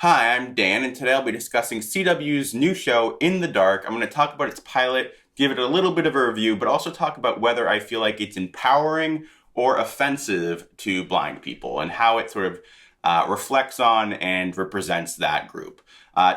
Hi, I'm Dan, and today I'll be discussing CW's new show, In the Dark. I'm going to talk about its pilot, give it a little bit of a review, but also talk about whether I feel like it's empowering or offensive to blind people and how it sort of reflects on and represents that group.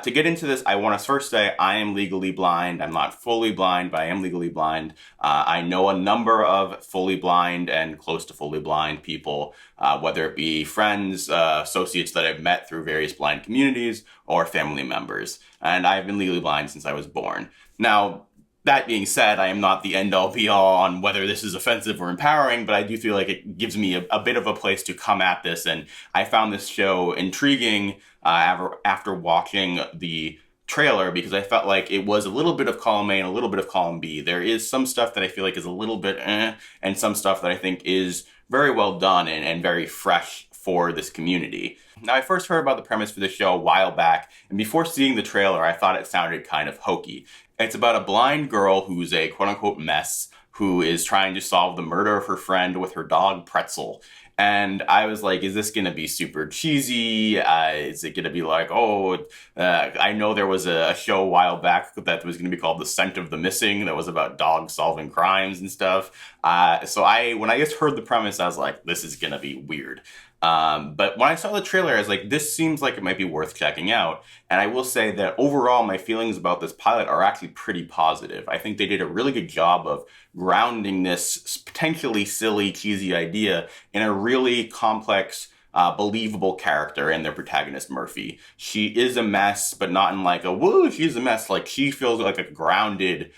To get into this, I want to first say I am legally blind. I'm not fully blind, but I am legally blind. I know a number of fully blind and close to fully blind people, whether it be friends, associates that I've met through various blind communities, or family members. And I've been legally blind since I was born. Now, that being said, I am not the end-all be-all on whether this is offensive or empowering, but I do feel like it gives me a bit of a place to come at this, and I found this show intriguing after watching the trailer because I felt like it was a little bit of column A and a little bit of column B. There is some stuff that I feel like is a little bit and some stuff that I think is very well done and very fresh for this community. Now, I first heard about the premise for the show a while back, and before seeing the trailer, I thought it sounded kind of hokey. It's about a blind girl who's a quote-unquote mess who is trying to solve the murder of her friend with her dog Pretzel. And I was like, is this going to be super cheesy? Is it going to be like, I know there was a show a while back that was going to be called The Scent of the Missing that was about dogs solving crimes and stuff. When I just heard the premise, I was like, this is going to be weird. But when I saw the trailer, I was like, this seems like it might be worth checking out. And I will say that overall, my feelings about this pilot are actually pretty positive. I think they did a really good job of grounding this potentially silly, cheesy idea in a really complex, believable character in their protagonist, Murphy. She is a mess, but not in like a, woo, she's a mess. Like, she feels like a grounded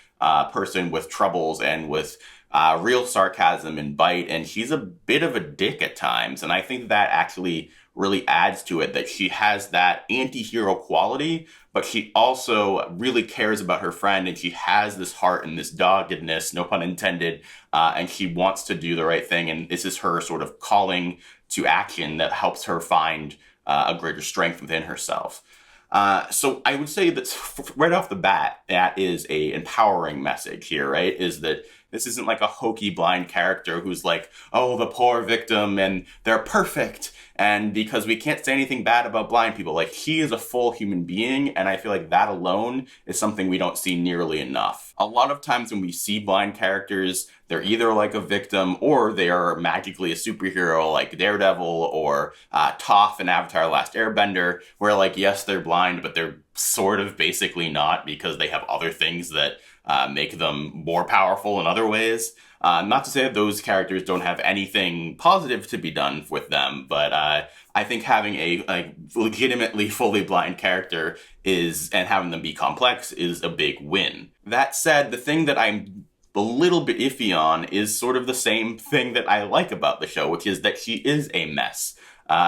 person with troubles and with real sarcasm and bite, and she's a bit of a dick at times. And I think that actually really adds to it, that she has that anti-hero quality, but she also really cares about her friend, and she has this heart and this doggedness, no pun intended, and she wants to do the right thing, and this is her sort of calling to action that helps her find a greater strength within herself. So I would say that right off the bat, that is a empowering message here, right? Is that this isn't like a hokey blind character who's like, oh, the poor victim and they're perfect. And because we can't say anything bad about blind people, like, he is a full human being. And I feel like that alone is something we don't see nearly enough. A lot of times when we see blind characters, they're either like a victim or they are magically a superhero like Daredevil or Toph in Avatar: Last Airbender, where, like, yes, they're blind, but they're sort of basically not because they have other things that make them more powerful in other ways. Not to say that those characters don't have anything positive to be done with them, but I think having a legitimately fully blind character and having them be complex is a big win. That said, the thing that I'm a little bit iffy on is sort of the same thing that I like about the show, which is that she is a mess.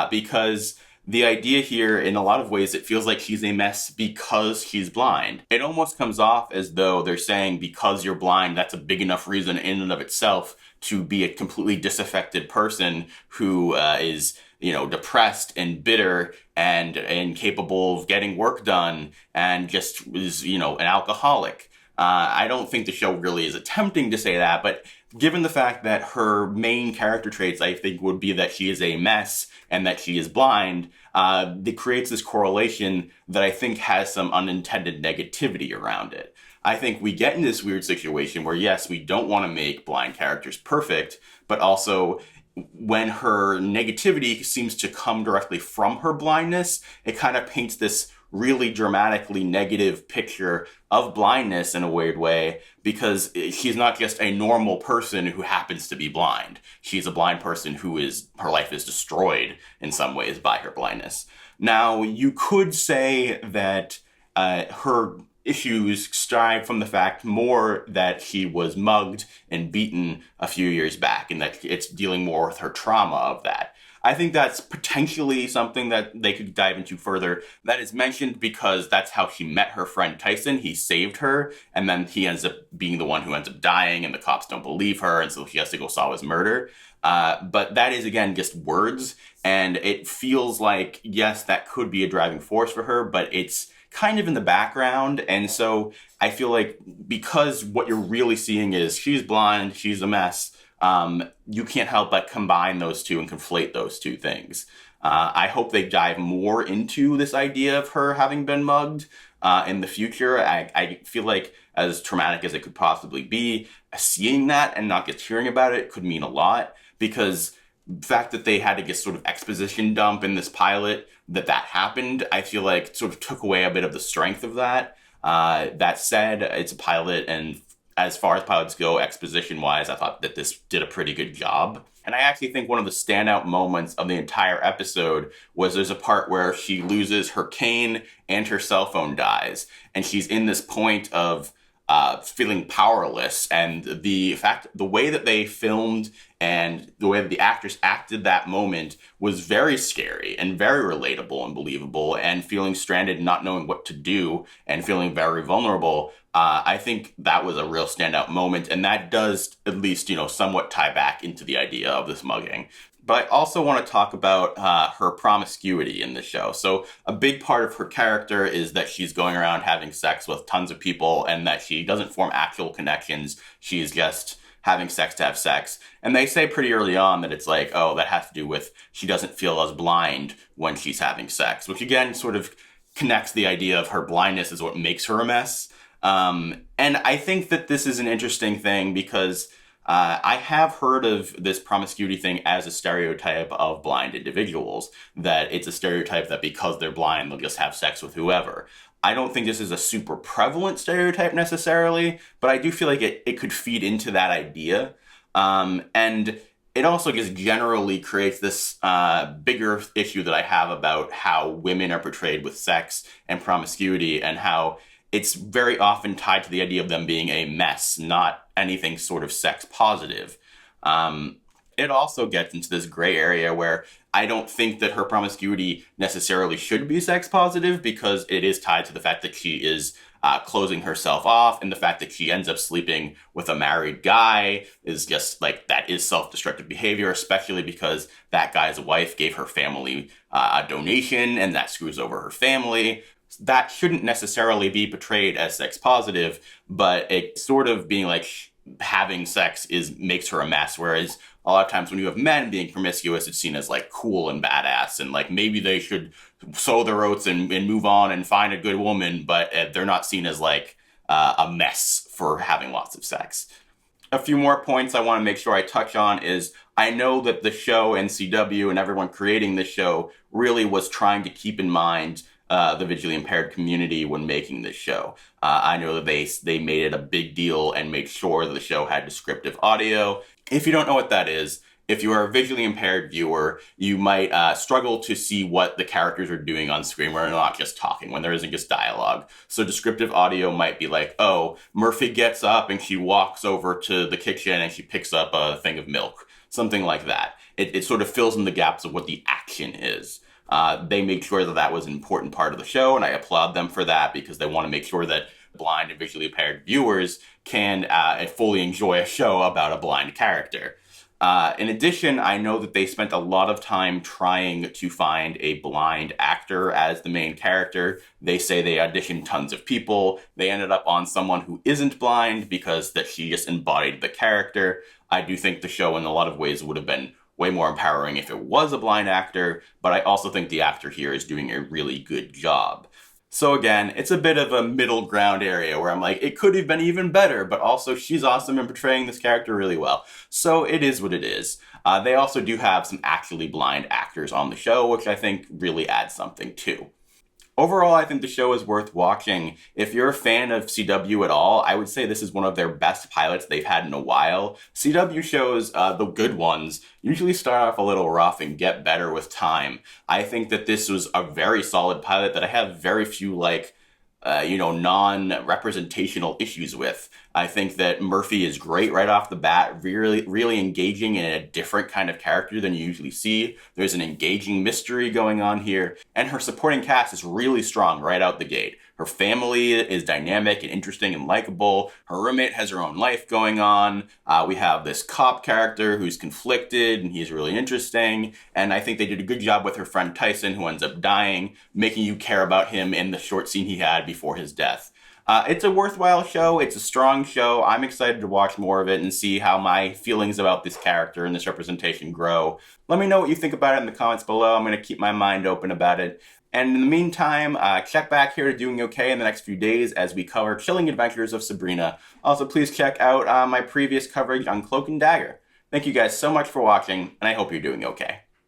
Because the idea here, in a lot of ways, it feels like she's a mess because she's blind. It almost comes off as though they're saying because you're blind, that's a big enough reason in and of itself to be a completely disaffected person who is, depressed and bitter and incapable of getting work done and just is, an alcoholic. I don't think the show really is attempting to say that, but given the fact that her main character traits, I think, would be that she is a mess and that she is blind, it creates this correlation that I think has some unintended negativity around it. I think we get in this weird situation where, yes, we don't want to make blind characters perfect, but also when her negativity seems to come directly from her blindness, it kind of paints this really dramatically negative picture of blindness in a weird way, because she's not just a normal person who happens to be blind. She's a blind person her life is destroyed in some ways by her blindness. Now, you could say that her issues strive from the fact more that she was mugged and beaten a few years back, and that it's dealing more with her trauma of that. I think that's potentially something that they could dive into further. That is mentioned because that's how she met her friend Tyson. He saved her, and then he ends up being the one who ends up dying, and the cops don't believe her, and so she has to go solve his murder. But that is, again, just words, and it feels like, yes, that could be a driving force for her, but it's kind of in the background. And so I feel like because what you're really seeing is she's blind, she's a mess, you can't help but combine those two and conflate those two things. I hope they dive more into this idea of her having been mugged in the future. I feel like, as traumatic as it could possibly be, seeing that and not just hearing about it could mean a lot, because the fact that they had to get sort of exposition dump in this pilot that happened, I feel like sort of took away a bit of the strength of that. That said, it's a pilot, and as far as pilots go, exposition wise, I thought that this did a pretty good job. And I actually think one of the standout moments of the entire episode was there's a part where she loses her cane and her cell phone dies. And she's in this point of feeling powerless. And the way that they filmed and the way that the actors acted that moment was very scary and very relatable and believable, and feeling stranded, not knowing what to do, and feeling very vulnerable. I think that was a real standout moment, and that does at least, somewhat tie back into the idea of this mugging. But I also want to talk about her promiscuity in the show. So a big part of her character is that she's going around having sex with tons of people, and that she doesn't form actual connections. She's just having sex to have sex. And they say pretty early on that it's like, oh, that has to do with she doesn't feel as blind when she's having sex, which again sort of connects the idea of her blindness is what makes her a mess. And I think that this is an interesting thing because I have heard of this promiscuity thing as a stereotype of blind individuals, that it's a stereotype that because they're blind, they'll just have sex with whoever. I don't think this is a super prevalent stereotype necessarily, but I do feel like it could feed into that idea. And it also just generally creates this bigger issue that I have about how women are portrayed with sex and promiscuity, and how it's very often tied to the idea of them being a mess, not anything sort of sex positive. It also gets into this gray area where I don't think that her promiscuity necessarily should be sex positive, because it is tied to the fact that she is closing herself off, and the fact that she ends up sleeping with a married guy is just like, that is self-destructive behavior, especially because that guy's wife gave her family a donation, and that screws over her family. That shouldn't necessarily be portrayed as sex positive, but it sort of being like having sex makes her a mess. Whereas a lot of times when you have men being promiscuous, it's seen as like cool and badass, and like maybe they should sow their oats and move on and find a good woman, but they're not seen as like a mess for having lots of sex. A few more points I want to make sure I touch on is, I know that the show and CW and everyone creating the show really was trying to keep in mind the visually impaired community when making this show. I know that they made it a big deal and made sure that the show had descriptive audio. If you don't know what that is, if you are a visually impaired viewer, you might struggle to see what the characters are doing on screen when they're not just talking, when there isn't just dialogue. So descriptive audio might be like, oh, Murphy gets up and she walks over to the kitchen and she picks up a thing of milk. Something like that. It sort of fills in the gaps of what the action is. They made sure that that was an important part of the show, and I applaud them for that, because they want to make sure that blind and visually impaired viewers can fully enjoy a show about a blind character. In addition, I know that they spent a lot of time trying to find a blind actor as the main character. They say they auditioned tons of people. They ended up on someone who isn't blind because that she just embodied the character. I do think the show in a lot of ways would have been way more empowering if it was a blind actor, but I also think the actor here is doing a really good job. So again, it's a bit of a middle ground area where I'm like, it could have been even better, but also she's awesome in portraying this character really well. So it is what it is. They also do have some actually blind actors on the show, which I think really adds something too. Overall, I think the show is worth watching. If you're a fan of CW at all, I would say this is one of their best pilots they've had in a while. CW shows, the good ones, usually start off a little rough and get better with time. I think that this was a very solid pilot that I have very few, non-representational issues with. I think that Murphy is great right off the bat, really, really engaging in a different kind of character than you usually see. There's an engaging mystery going on here, and her supporting cast is really strong right out the gate. Her family is dynamic and interesting and likable. Her roommate has her own life going on. We have this cop character who's conflicted, and he's really interesting. And I think they did a good job with her friend Tyson, who ends up dying, making you care about him in the short scene he had before his death. It's a worthwhile show. It's a strong show. I'm excited to watch more of it and see how my feelings about this character and this representation grow. Let me know what you think about it in the comments below. I'm going to keep my mind open about it. And in the meantime, check back here to Doing Okay in the next few days as we cover Chilling Adventures of Sabrina. Also, please check out my previous coverage on Cloak and Dagger. Thank you guys so much for watching, and I hope you're doing okay.